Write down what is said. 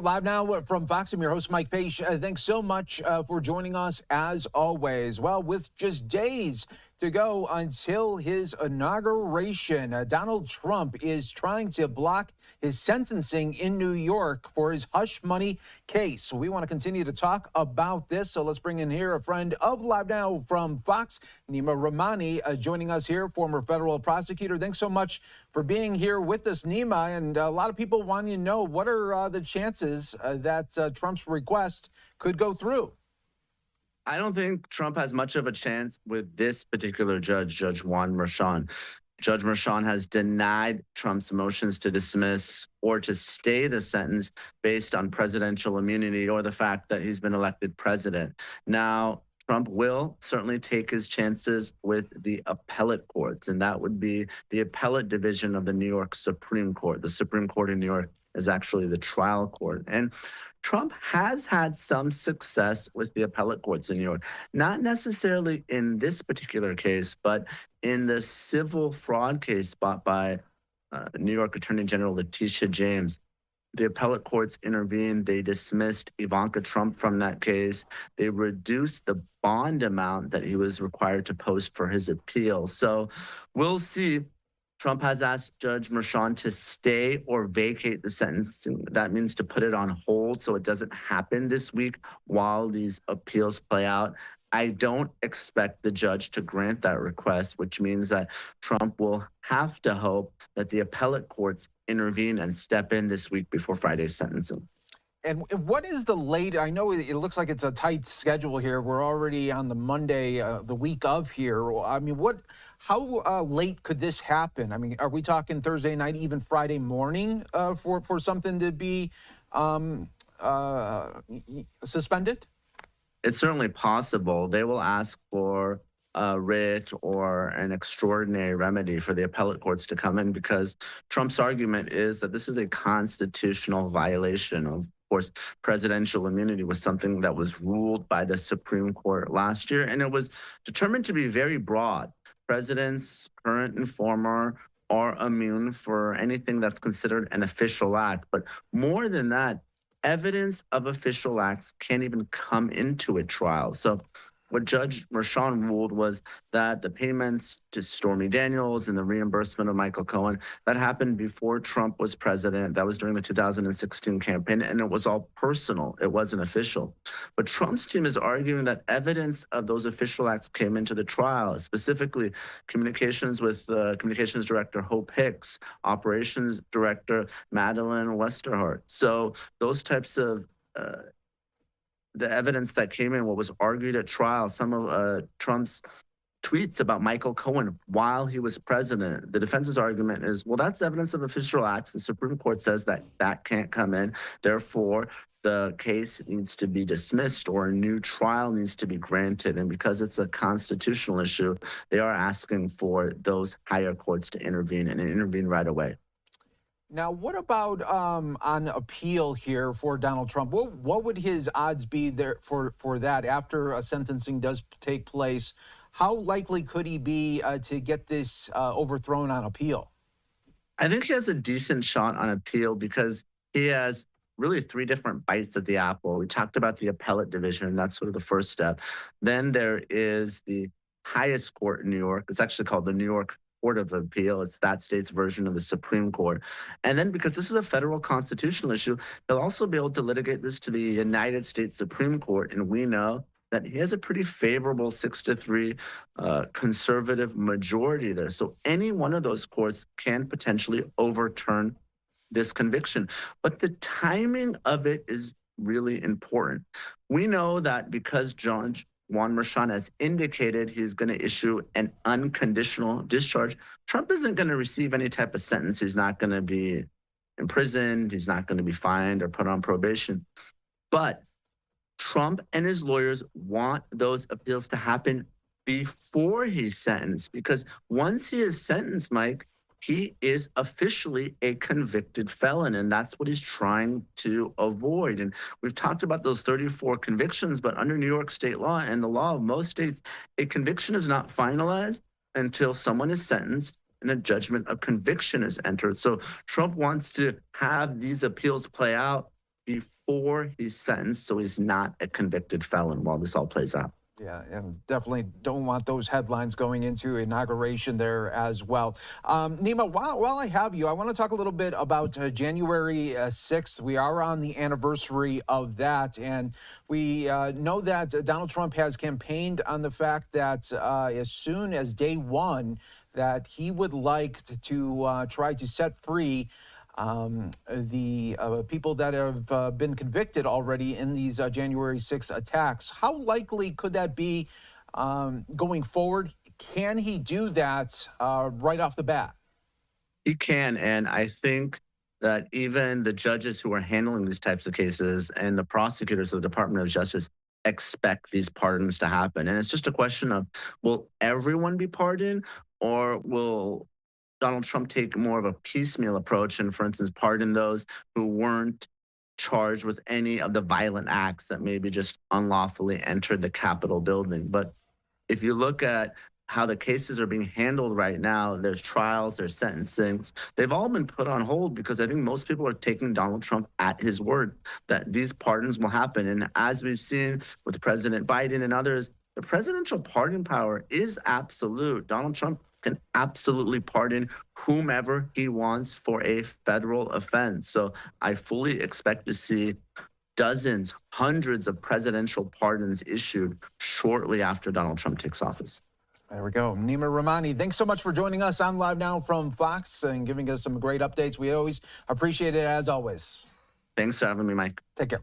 Live now from Fox. I'm your host, Mike Page. Thanks so much for joining us as always. Well, with just days to go until his inauguration, Donald Trump is trying to block his sentencing in New York for his hush money case. So we want to continue to talk about this. So let's bring in here a friend of Live Now from Fox, Neama Rahmani, joining us here, former federal prosecutor. Thanks so much for being here with us, Neama. And a lot of people want to know, what are the chances that Trump's request could go through? I don't think Trump has much of a chance with this particular judge, Judge Juan Merchan. Judge Merchan has denied Trump's motions to dismiss or to stay the sentence based on presidential immunity or the fact that he's been elected president. Now, Trump will certainly take his chances with the appellate courts, and that would be the appellate division of the New York Supreme Court. The Supreme Court in New York is actually the trial court. And Trump has had some success with the appellate courts in New York, not necessarily in this particular case, but in the civil fraud case brought by New York Attorney General Letitia James. The appellate courts intervened. They dismissed Ivanka Trump from that case. They reduced the bond amount that he was required to post for his appeal. So we'll see. Trump has asked Judge Merchan to stay or vacate the sentence. That means to put it on hold so it doesn't happen this week while these appeals play out. I don't expect the judge to grant that request, which means that Trump will have to hope that the appellate courts intervene and step in this week before Friday's sentencing. And what is the late? I know it looks like it's a tight schedule here. We're already on the Monday, the week of here. I mean, how late could this happen? I mean, are we talking Thursday night, even Friday morning for something to be suspended? It's certainly possible. They will ask for a writ or an extraordinary remedy for the appellate courts to come in, because Trump's argument is that this is a constitutional violation. Of course, presidential immunity was something that was ruled by the Supreme Court last year, and it was determined to be very broad. Presidents, current and former, are immune for anything that's considered an official act. But more than that, evidence of official acts can't even come into a trial. So what Judge Merchan ruled was that the payments to Stormy Daniels and the reimbursement of Michael Cohen, that happened before Trump was president. That was during the 2016 campaign, and it was all personal. It wasn't official. But Trump's team is arguing that evidence of those official acts came into the trial, specifically communications with Communications Director Hope Hicks, Operations Director Madeleine Westerhart. So those types of the evidence that came in, what was argued at trial, some of Trump's tweets about Michael Cohen while he was president. The defense's argument is, well, that's evidence of official acts. The Supreme Court says that that can't come in. Therefore, the case needs to be dismissed or a new trial needs to be granted. And because it's a constitutional issue, they are asking for those higher courts to intervene and intervene right away. Now, what about on appeal here for Donald Trump? What would his odds be there for that after a sentencing does take place? How likely could he be to get this overthrown on appeal? I think he has a decent shot on appeal because he has really three different bites at the apple. We talked about the appellate division, and that's sort of the first step. Then there is the highest court in New York. It's actually called the New York Court of Appeal. It's that state's version of the Supreme Court. And then, because this is a federal constitutional issue, he'll also be able to litigate this to the United States Supreme Court. And we know that he has a pretty favorable 6-3 conservative majority there. So any one of those courts can potentially overturn this conviction. But the timing of it is really important. We know that because Judge Juan Merchan has indicated he's going to issue an unconditional discharge, Trump isn't going to receive any type of sentence. He's not going to be imprisoned. He's not going to be fined or put on probation. But Trump and his lawyers want those appeals to happen before he's sentenced, because once he is sentenced, Mike, he is officially a convicted felon, and that's what he's trying to avoid. And we've talked about those 34 convictions, but under New York state law and the law of most states, a conviction is not finalized until someone is sentenced and a judgment of conviction is entered. So Trump wants to have these appeals play out before he's sentenced, so he's not a convicted felon while this all plays out. Yeah, and definitely don't want those headlines going into inauguration there as well. Neama, while I have you, I want to talk a little bit about January 6th. We are on the anniversary of that, and we know that Donald Trump has campaigned on the fact that as soon as day one, that he would like to try to set free the people that have been convicted already in these January 6 attacks. How likely could that be going forward? Can he do that right off the bat? He can, and I think that even the judges who are handling these types of cases and the prosecutors of the Department of Justice expect these pardons to happen. And it's just a question of, will everyone be pardoned, or will Donald Trump take more of a piecemeal approach and, for instance, pardon those who weren't charged with any of the violent acts that maybe just unlawfully entered the Capitol building? But if you look at how the cases are being handled right now, there's trials, there's sentencings. They've all been put on hold because I think most people are taking Donald Trump at his word that these pardons will happen. And as we've seen with President Biden and others, the presidential pardon power is absolute. Donald Trump can absolutely pardon whomever he wants for a federal offense. So I fully expect to see dozens, hundreds of presidential pardons issued shortly after Donald Trump takes office. There we go. Neama Rahmani, thanks so much for joining us on Live Now from Fox and giving us some great updates. We always appreciate it, as always. Thanks for having me, Mike. Take care.